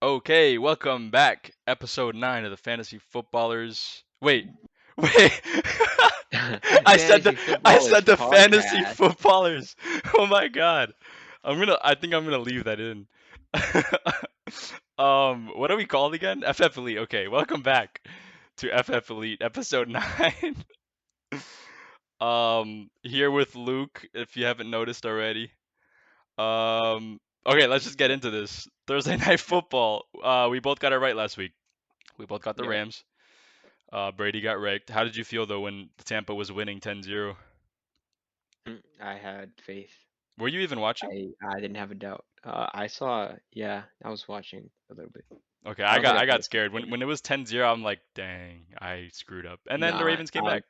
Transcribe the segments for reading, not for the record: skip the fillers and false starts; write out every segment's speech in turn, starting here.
Okay, welcome back. Episode 9 of the Fantasy Footballers. Wait. I said the Fantasy I Footballers said the Fantasy Podcast. Footballers. Oh my god. I think I'm gonna leave that in. What are we called again? FF Elite. Okay, welcome back to FF Elite episode 9. Here with Luke, if you haven't noticed already. Okay, let's just get into this. Thursday night football. We both got it right last week. We both got the Yep. Rams. Brady got wrecked. How did you feel though when Tampa was winning 10-0? I had faith. Were you even watching? I didn't have a doubt. I saw, yeah, I was watching a little bit. Okay, I I don't think got I I got finished the scared when game. when it was 10-0. I'm like, dang, I screwed up. And then the Nah, Ravens came back.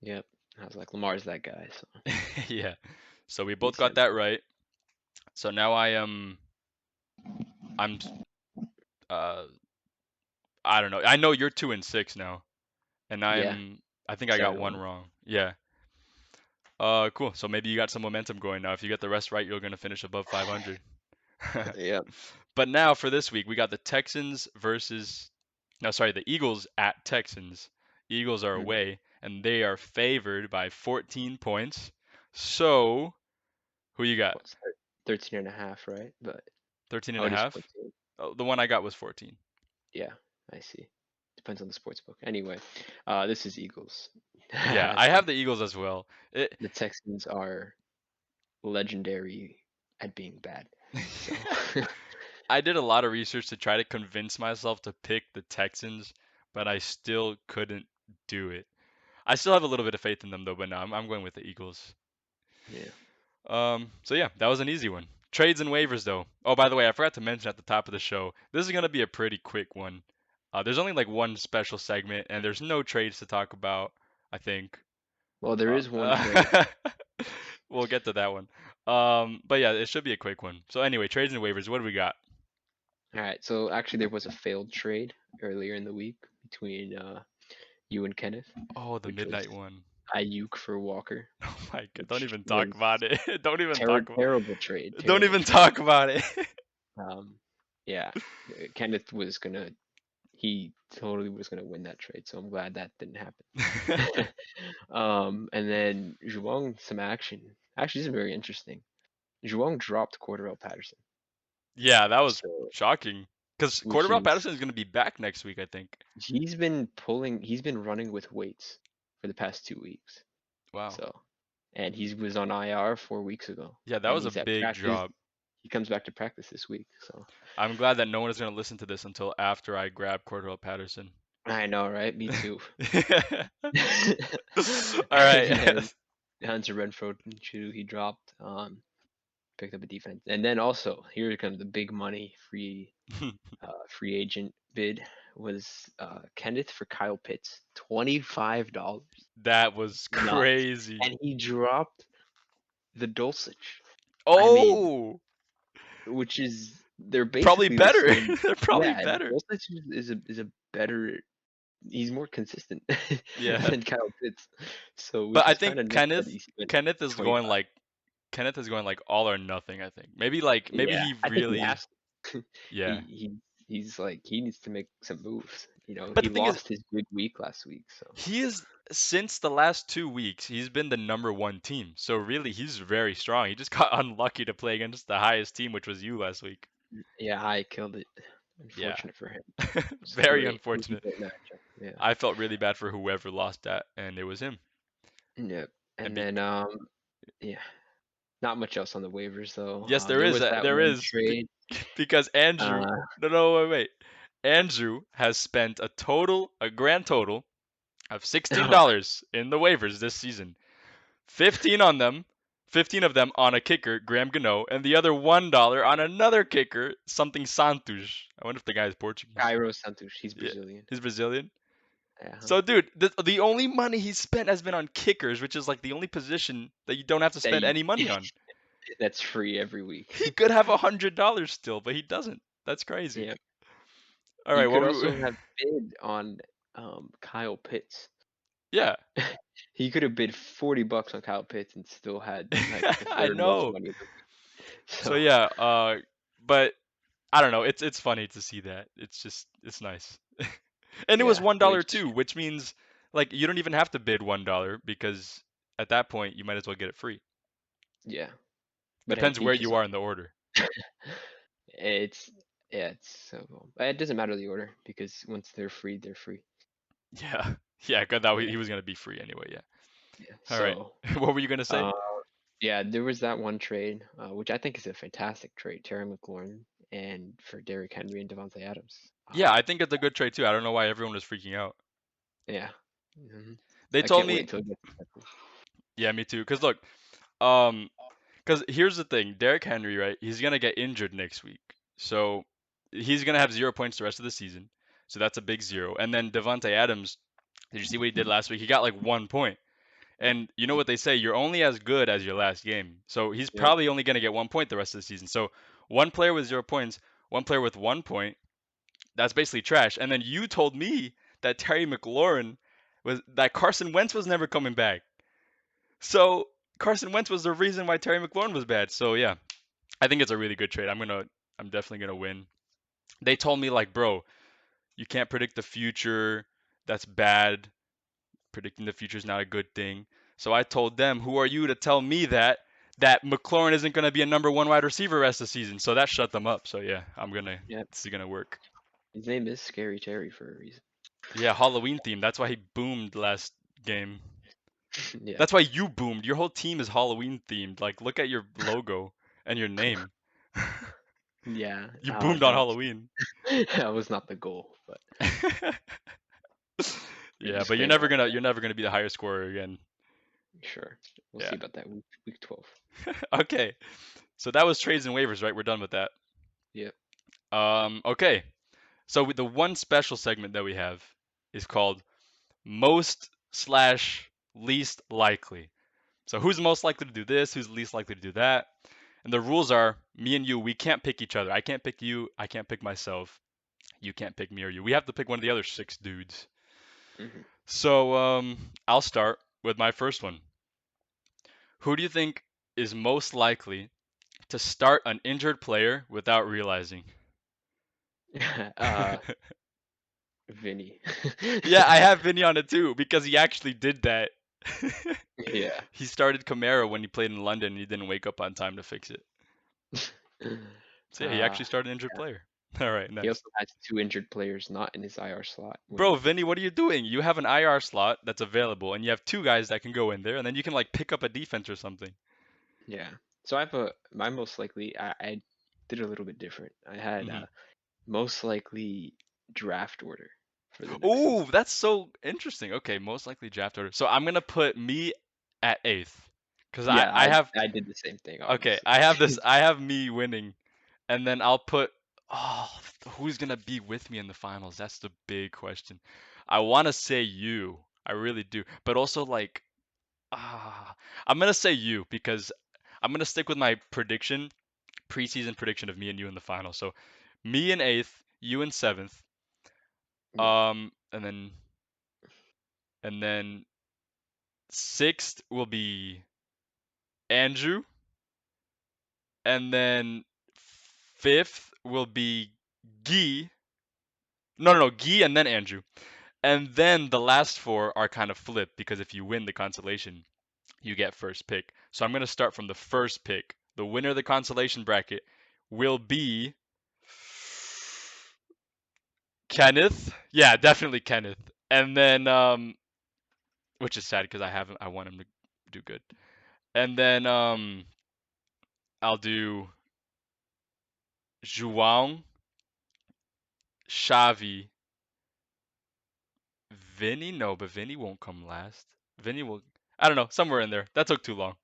yep. I was like, Lamar's that guy, so Yeah. So we both he's got him. that right. So now I'm uh I don't know. I know you're 2-6 now, and Yeah, I think I got one 7-1. wrong. Yeah. Cool. So maybe you got some momentum going now. If you get the rest right, you're gonna finish above 500. Yep. But now for this week, we got the Texans versus, no, sorry, the Eagles at Texans. Eagles are Mhm. away, and they are favored by 14 points. So, who you got? What's that? 13 and a half, right? But 13 and oh, a it is half? 14. Oh, the one I got was 14. Yeah, I see. Depends on the sports book. Anyway, this is Eagles. Yeah, I have the Eagles as well. It, The Texans are legendary at being bad. So I did a lot of research to try to convince myself to pick the Texans, but I still couldn't do it. I still have a little bit of faith in them though, but no, I'm going with the Eagles. yeah. So yeah, that was an easy one. Trades and waivers though. Oh, by the way, I forgot to mention at the top of the show, this is gonna be a pretty quick one. There's only like one special segment, and there's no trades to talk about, I think. Well, there is one trade. Uh, we'll get to that one. But yeah, it should be a quick one. So anyway, trades and waivers, what do we got? All right. So actually, there was a failed trade earlier in the week between you and Kenneth, Oh, the which was midnight one. Ayuk for Walker, Oh my god, don't which even talk was about it. Don't even talk about terrible trade. Don't Terrible even trade. talk about it. Um, yeah, Kenneth was gonna. He totally was gonna win that trade. So I'm glad that didn't happen. And then Zhuang, some action. Actually, this is very interesting. Zhuang dropped Cordell Patterson. Yeah, that was So, shocking. Because which Quarterback is Patterson is going to be back next week, I think. he's been running with weights for the past 2 weeks. Wow. So, and he was on IR 4 weeks ago, Yeah, that and was a he's at big practice. drop. He comes back to practice this week. So I'm glad that no one is going to listen to this until after I grab Cordell Patterson. I know, right? Me too. All And right. then Hunter Renfro too, he dropped. Picked up a defense, and then also here comes the big money free agent bid was Kenneth for Kyle Pitts, $25. That was Nuts. crazy. And he dropped the Dulcich. I mean, Oh, which is they're probably basically the better. same. They're probably Yeah, better. Dulcich is a better. He's more consistent Yeah. than Kyle Pitts. So But which I is kind think of nuts that he spent Kenneth is going 25. like Kenneth is going like all or nothing, I think. Maybe Yeah, he I think he really, has to. yeah. He's like he needs to make some moves. You know, But he the thing is, lost his big week last week, so he is since the last 2 weeks, he's been the number one team. So really, he's very strong. He just got unlucky to play against the highest team, which was you last week. yeah, I killed it. Yeah, Unfortunate for him. It's very great. It was a unfortunate. great matchup. Yeah. I felt really bad for whoever lost that, and it was him. Yep. And And then yeah, not much else on the waivers though. yes, There was that there one is trade. because Andrew. Uh, No, wait. Andrew has spent a grand total of $16 in the waivers this season. 15 on them, 15 of them on a kicker, Graham Gano, and the other $1 on another kicker, something Santos. I wonder if the guy is Portuguese. Cairo Santos, he's Yeah, Brazilian. he's Brazilian. Uh-huh. So, dude, the only money he's spent has been on kickers, which is like the only position that you don't have to That spend any money on. that's free every week. He could have $100 still, but he doesn't. That's crazy. Yeah. All right, You what could were also we? have bid on Kyle Pitts. Yeah, He could have bid $40 on Kyle Pitts and still had like the I third most know. money of the week. So So yeah, but I don't know. It's funny to see that. It's nice. And it was Yeah, $1 which too, which means like you don't even have to bid $1 because at that point you might as well get it free. yeah, but hey, Depends where teach his you own. are in the order. It's yeah, it's so cool. It doesn't matter the order because once they're free, they're free. Yeah. Yeah, 'cause that Yeah, he was gonna be free anyway, yeah. yeah. All right. So, What were you gonna say? uh, yeah, there was that one trade, which I think is a fantastic trade, Terry McLaurin and for Derrick Henry and Devontae Adams. Yeah, I think it's a good trade too. I don't know why everyone was freaking out. Yeah. hmm They I told can't me, wait till it gets accepted. yeah, me too. Cause look, um, cause here's the thing, Derrick Henry, right? He's gonna get injured next week, so he's gonna have 0 points the rest of the season. So that's a big zero. And then Devontae Adams, did you see what he did last week? He got like 1 point. And you know what they say, you're only as good as your last game. So he's Yep. probably only gonna get 1 point the rest of the season. So one player with 0 points, one player with 1 point, that's basically trash. And then you told me that Terry McLaurin was that Carson Wentz was never coming back. So Carson Wentz was the reason why Terry McLaurin was bad. So yeah, I think it's a really good trade. I'm definitely gonna win. They told me like, bro, you can't predict the future. That's bad. Predicting the future is not a good thing. So I told them, who are you to tell me that McLaurin isn't gonna be a number one wide receiver rest of the season? So that shut them up. So yeah, Yep. this is gonna work. His name is Scary Terry for a reason. Yeah, Halloween theme. That's why he boomed last game. Yeah. That's why you boomed. Your whole team is Halloween themed. Like, look at your logo and your name. Yeah. You boomed on That was Halloween. that was not the goal, but Yeah, but disclaimer on you're never gonna be the highest scorer again. that. Sure. We'll Yeah. see about that week 12. Okay. So that was trades and waivers, right? We're done with that. Yep. Okay. So the one special segment that we have is called most slash least likely. So who's most likely to do this? Who's least likely to do that? And the rules are me and you, we can't pick each other. I can't pick you. I can't pick myself. You can't pick me or you. We have to pick one of the other six dudes. hmm So I'll start with my first one. Who do you think is most likely to start an injured player without realizing? uh, Vinny. Yeah, I have Vinny on it too because he actually did that. Yeah. He started Camaro when he played in London and he didn't wake up on time to fix it. So yeah, he Uh, actually started an injured yeah. player. All right, He next. also has two injured players not in his IR slot Bro, when Vinny, what are you doing? You have an IR slot that's available and you have two guys that can go in there and then you can like pick up a defense or something. yeah. So I have my most likely I did a little bit different. I had Hmm. most likely draft order for the next Ooh, season. that's so interesting. Okay, most likely draft order. So I'm gonna put me at eighth. Cause Yeah, I have I did the same thing, okay, obviously. I have this I have me winning. And then I'll put oh who's gonna be with me in the finals? That's the big question. I wanna say you. I really do. But also like I'm gonna say you because I'm gonna stick with my prediction, preseason prediction of me and you in the final. So me in eighth, you in seventh, Yep. and then sixth will be Andrew, and then fifth will be Guy. No, Guy and then Andrew. And then the last four are kind of flipped because if you win the consolation, you get first pick. So I'm going to start from the first pick. The winner of the consolation bracket will be Kenneth. Yeah, definitely Kenneth. And then which is sad because I want him to do good. And then I'll do João, Xavi, Vinny. No, but Vinny won't come last. Vinny will I don't know, somewhere in there. That took too long.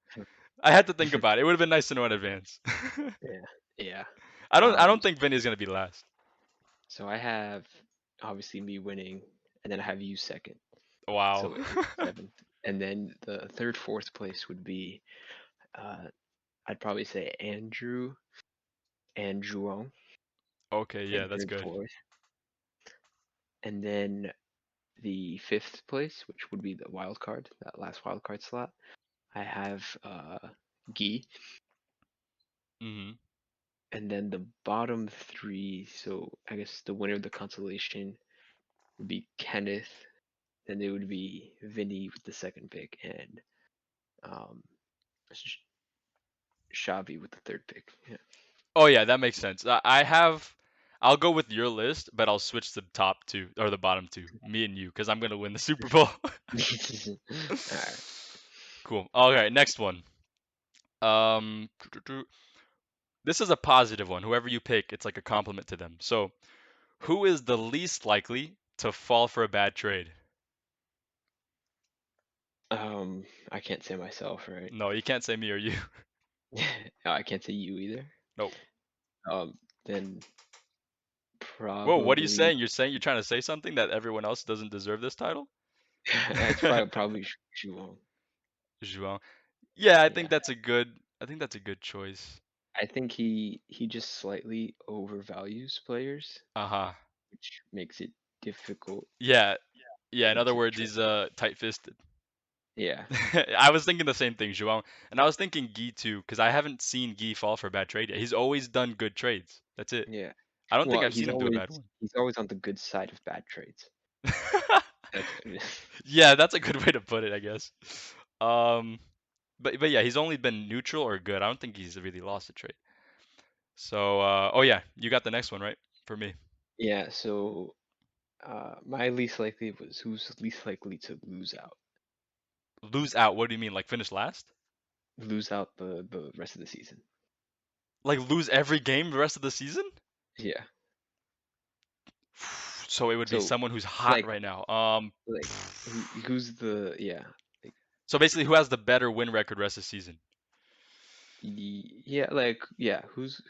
I had to think about it. It would have been nice to know in advance. Yeah. Yeah. I don't think Vinny's gonna be last. So I have obviously me winning, and then I have you second. Wow. So eighth, seventh, and then the third, fourth place would be uh, I'd probably say Andrew and João Okay, in yeah, that's third, good. fourth, and then the fifth place, which would be the wild card, that last wild card slot. I have Guy, Mhm. And then the bottom three, so I guess the winner of the consolation would be Kenneth, then it would be Vinny with the second pick, and um, Sh- Xavi with the third pick. Yeah. Oh yeah, that makes sense. I have. I'll go with your list, but I'll switch the top two or the bottom two, me and you, because I'm gonna win the Super Bowl. All right. Cool. All right, next one. Um, this is a positive one. Whoever you pick, it's like a compliment to them. So, who is the least likely to fall for a bad trade? I can't say myself, right? No, you can't say me or you. No, I can't say you either. No. Then Whoa, what are you probably saying? You're trying to say something that everyone else doesn't deserve this title? it's probably Juwon. João. Yeah, Yeah, I think that's a good choice. I think he just slightly overvalues players, Uh-huh. which makes it difficult Yeah, yeah, for in him other to words, trade. he's tight-fisted. Yeah, I was thinking the same thing, João. And I was thinking Guy too, because I haven't seen Guy fall for a bad trade yet. He's always done good trades. That's it. yeah. I don't think Well, I've seen him do a bad one. he's always on the good side of bad trades. That's what it is. Yeah, that's a good way to put it, I guess. Um, but yeah, he's only been neutral or good. I don't think he's really lost a trade. So, oh yeah, you got the next one right for me. Yeah, so my least likely was who's least likely to lose out. Lose out. What do you mean? Like finish last? Lose out the rest of the season. Like lose every game the rest of the season? Yeah. So it would be So someone who's hot like right now. like who's the yeah. Like So basically, who has the better win record rest of the season? yeah, like yeah, who's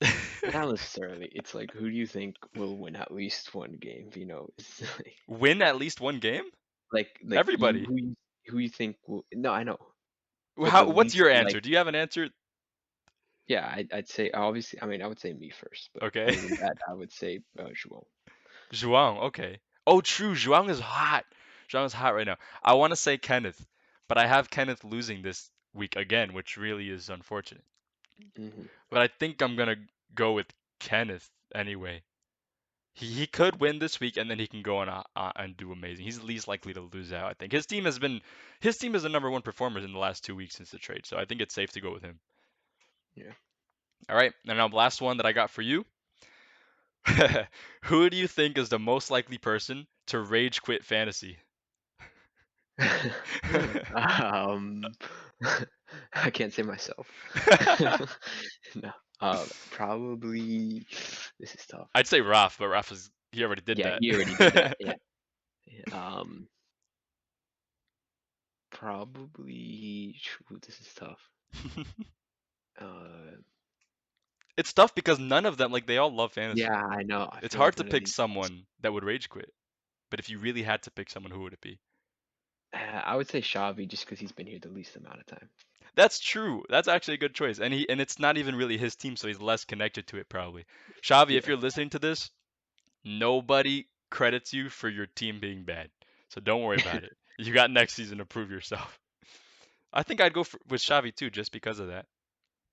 not necessarily. It's like who do you think will win at least one game, you know? It's Win at least one game? like you Everybody. who you think will no, I know. But the How? What's least your like answer? Do you have an answer? yeah, I'd say obviously I mean I would say me first, but Okay. other than that I would say Joel. João. Okay. Oh, true. João is hot. João is hot right now. I want to say Kenneth, but I have Kenneth losing this week again, which really is unfortunate. Hmm. But I think I'm gonna go with Kenneth anyway. He could win this week and then he can go on and do amazing. He's least likely to lose out. I think his team is the number one performer in the last 2 weeks since the trade, so I think it's safe to go with him. Yeah. All right, and now the last one that I got for you. Who do you think is the most likely person to rage quit fantasy? um, I can't say myself. No. Probably this is tough. I'd say Raf, but he already did Yeah, that. he already did that. Yeah. Yeah. Probably. Ooh, this is tough. Uh, It's tough because none of them, like, they all love fantasy. yeah, I know. I It's feel hard like to none of pick these. someone that would rage quit. But if you really had to pick someone, who would it be? I would say Xavi just because he's been here the least amount of time. That's true. That's actually a good choice. And it's not even really his team, so he's less connected to it probably. Xavi, if Yeah. you're listening to this, nobody credits you for your team being bad. So don't worry about it. You got next season to prove yourself. I think I'd go with Xavi too, just because of that.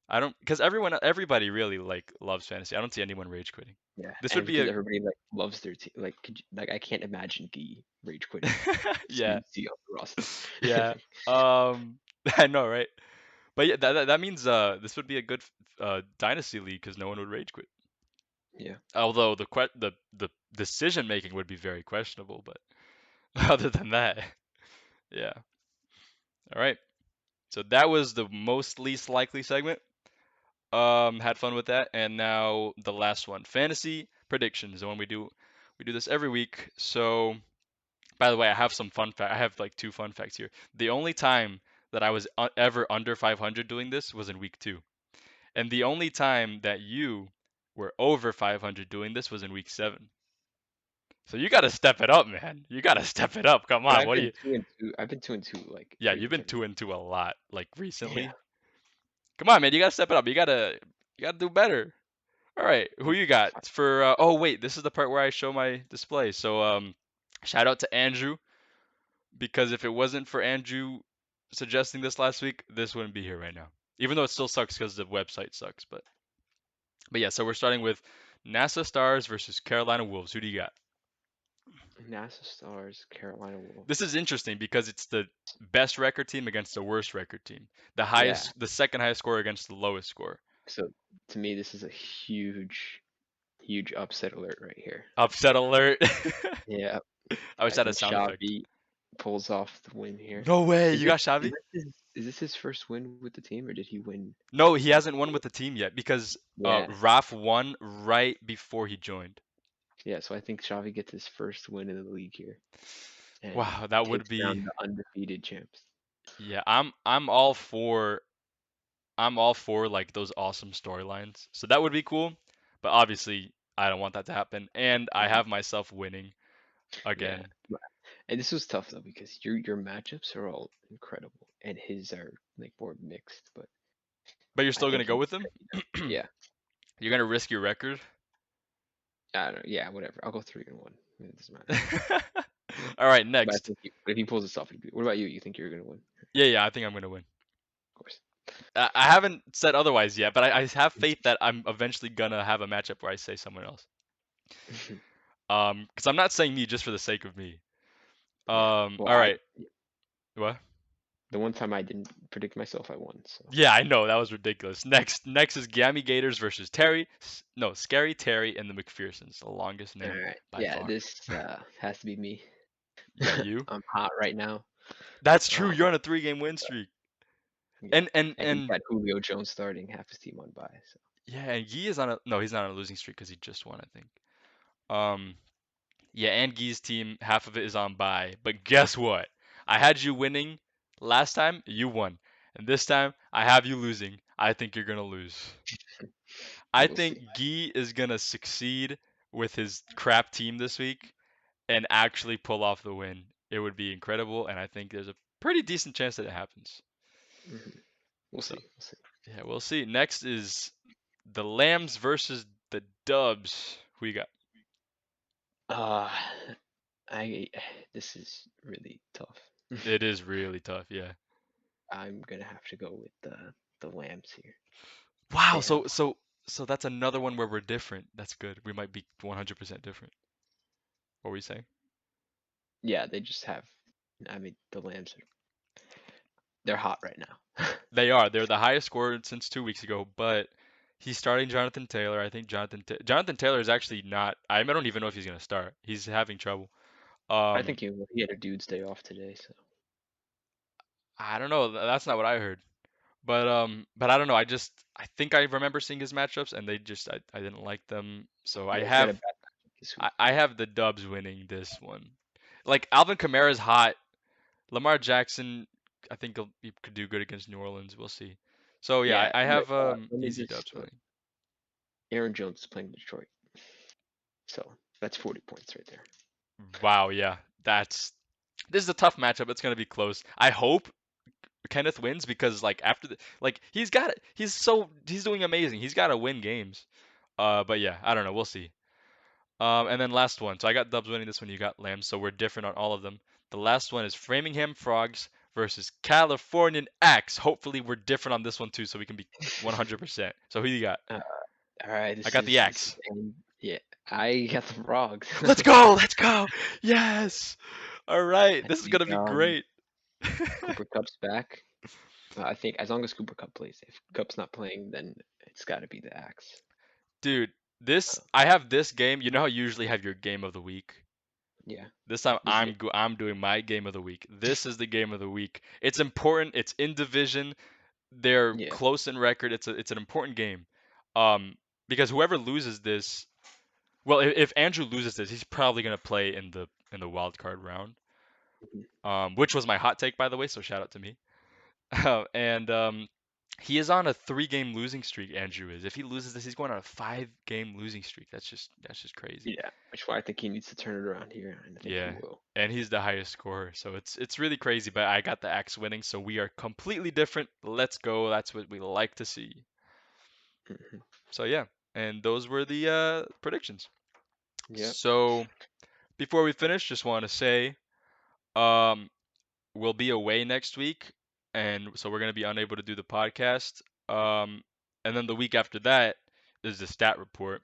I don't, because everybody really like loves fantasy. I don't see anyone rage quitting. Yeah, This would and be because a, everybody like loves their team. Like, like I can't imagine Guy rage quitting. Just yeah, you see on the roster. yeah. I know, right? But yeah, that means this would be a good dynasty league because no one would rage quit. Yeah. Although the decision making would be very questionable, but other than that, yeah. All right. So that was the most least likely segment. Had fun with that, and now the last one, fantasy predictions. The one we do this every week. So, by the way, I have some fun fact. I have like two fun facts here. The only time that I was ever under 500 doing this was in week 2, and the only time that you were over 500 doing this was in week 7. So you got to step it up, man. You got to step it up. Come But on. I've What do been you? 2-2. I've been 2-2 like Yeah, pretty you've much been every 2-2 a lot, like week. Yeah. recently. Come on, man. You got to step it up. You gotta do better. All right, who you got Fine. for? Oh wait, this is the part where I show my display. So shout out to Andrew because if it wasn't for Andrew suggesting this last week, this wouldn't be here right now. Even though it still sucks because the website sucks, but But yeah, so we're starting with NASA Stars versus Carolina Wolves. Who do you got? NASA Stars, Carolina This Wolves. is interesting because it's the best record team against the worst record team. The Yeah. highest, the second highest score against the lowest score. So to me, this is a huge upset alert right here. Upset alert. Yeah, I wish I that had a think sound effect. Xavi pulls off the win here. No way, Is you this got is Xavi? this his, is this his first win with the team, or did he win No, he last hasn't won year? with the team yet because Yeah, Raf won right before he joined. yeah. So I think Xavi gets his first win in the league here and Wow, that would takes be. down the undefeated champs. Yeah, I'm all for like those awesome storylines. So that would be cool, but obviously I don't want that to happen, and I Mhm. have myself winning Yeah, again. and this was tough though because your matchups are all incredible, and his are like more mixed. But But you're I still gonna think go he's with him? gonna be done. Yeah, You're gonna risk your record? I don't know. Yeah, whatever. I'll go 3-1. It doesn't matter. All right, But I next. think if he pulls this off, what about you? You think you're gonna win? Yeah, yeah, I think I'm gonna win. Of course. I haven't said otherwise yet, but I have faith that I'm eventually gonna have a matchup where I say someone else. Because I'm not saying me just for the sake of me. Yeah. Well, All right. What? the one time I didn't predict myself, I won. So. Yeah, I know that was ridiculous. Next is Gammy Gators versus Terry. No, Scary Terry and the McPhersons, the longest All name right. by Yeah, far. this has to be me. Yeah, you. I'm hot right now. That's true. Um, You're on a 3-game win streak. yeah, And and and he's and got Julio Jones starting half his team on bye. So. yeah, and Yi is on a no, he's not on a losing streak because he just won, I think. Um, yeah, and Gee's team, half of it is on bye. But guess what? I had you winning last time, you won. And this time, I have you losing. I think you're gonna lose. I We'll see. think Gee is gonna succeed with his crap team this week and actually pull off the win. It would be incredible, and I think there's a pretty decent chance that it happens. hmm We'll So, see. We'll see. yeah, we'll see. Next is the Lambs versus the Dubs. Who you got? Uh, I this is really tough. It is really tough, yeah. I'm gonna have to go with the Lambs here. Wow, They have, so that's another one where we're different. That's good. We might be 100% different. What were you saying? yeah, they just have. I mean, the Lambs they're hot right now. They are. They're the highest scorer since 2 weeks ago, but he's starting Jonathan Taylor. I think Jonathan Taylor is actually not. I don't even know if he's gonna start. He's having trouble. I Um, think he had a dude's day off today, so I don't know. That's not what I heard. But I don't know. I think I remember seeing his matchups, and I didn't like them. So I yeah, he's got a have bad matchup this I, week. I have the Dubs winning this one. Like Alvin Kamara's hot. Lamar Jackson, I think he could do good against New Orleans. We'll see. So yeah, Yeah, I have let me easy just. Dubs winning. Aaron Jones is playing Detroit, so that's 40 points right there. Wow, yeah, this is a tough matchup. It's gonna be close. I hope Kenneth wins because like after the like he's got it. He's doing amazing. He's got to win games. But yeah, I don't know. We'll see. And then last one. So I got Dubs winning this one. You got Lambs. So we're different on all of them. The last one is Framingham Frogs versus Californian Axe. Hopefully we're different on this one too, so we can be 100%. So who you got? Uh, all right, I got the this is Axe. and yeah, I got the frogs. Let's go. Let's go. Yes. All right. I This is think gonna be great. Cooper Cup's back. I think as long as Cooper Cup plays, if Cup's not playing, then it's got to be the Axe. Dude, Uh, I have this game. You know how you usually have your game of the week? yeah, This time this is it. I'm doing my game of the week. This is the game of the week. It's important. It's in division. They're Yeah. close in record. It's an important game. Um, because whoever loses this, well, if Andrew loses this, he's probably gonna play in the wild card round. Mhm. Which was my hot take by the way. So shout out to me. And he is on a 3-game losing streak. Andrew is. If he loses this, he's going on a 5-game losing streak. That's just crazy. Yeah, which is why I think he needs to turn it around here, and I think he Yeah, will. and he's the highest scorer, so it's really crazy. But I got the axe winning, so we are completely different. Let's go. That's what we like to see. Mhm. So yeah, and those were the predictions. Yep. So before we finish, just want to say, um, we'll be away next week, and so we're gonna be unable to do the podcast. Um, and then the week after that, is the stat report,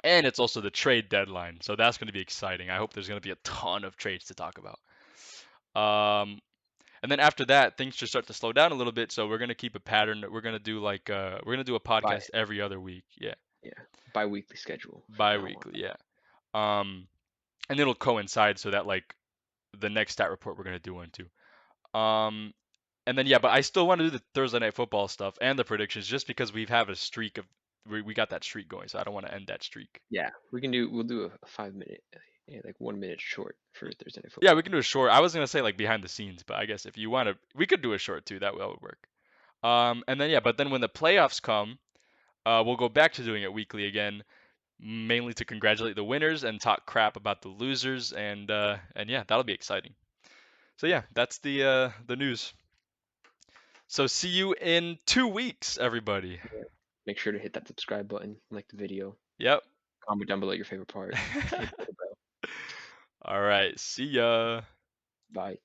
and it's also the trade deadline. So that's going to be exciting. I hope there's going to be a ton of trades to talk about. Um, and then after that, things should start to slow down a little bit. So we're going to keep a pattern. We're going to do like we're going to do a Bi podcast every other week. Yeah, yeah, bi-weekly schedule from now on. bi-weekly. Yeah. Um, and it'll coincide so that like the next stat report we're going to do one too. Um, and then yeah, but I still want to do the Thursday night football stuff and the predictions just because we've have a streak of we got that streak going, so I don't want to end that streak. Yeah, we'll do a 5 minute, yeah, like 1 minute short for Thursday Night Yeah, we Football. can do a short. I was gonna say like behind the scenes, but I guess if you want to, we could do a short too. That would work. And then yeah, but then when the playoffs come, we'll go back to doing it weekly again, mainly to congratulate the winners and talk crap about the losers, and yeah, that'll be exciting. So yeah, that's the news. So see you in 2 weeks, everybody. Yeah. Make sure to hit that subscribe button, like the video, Yep. comment down below your favorite part, hit the little bell. All right. See ya. Bye.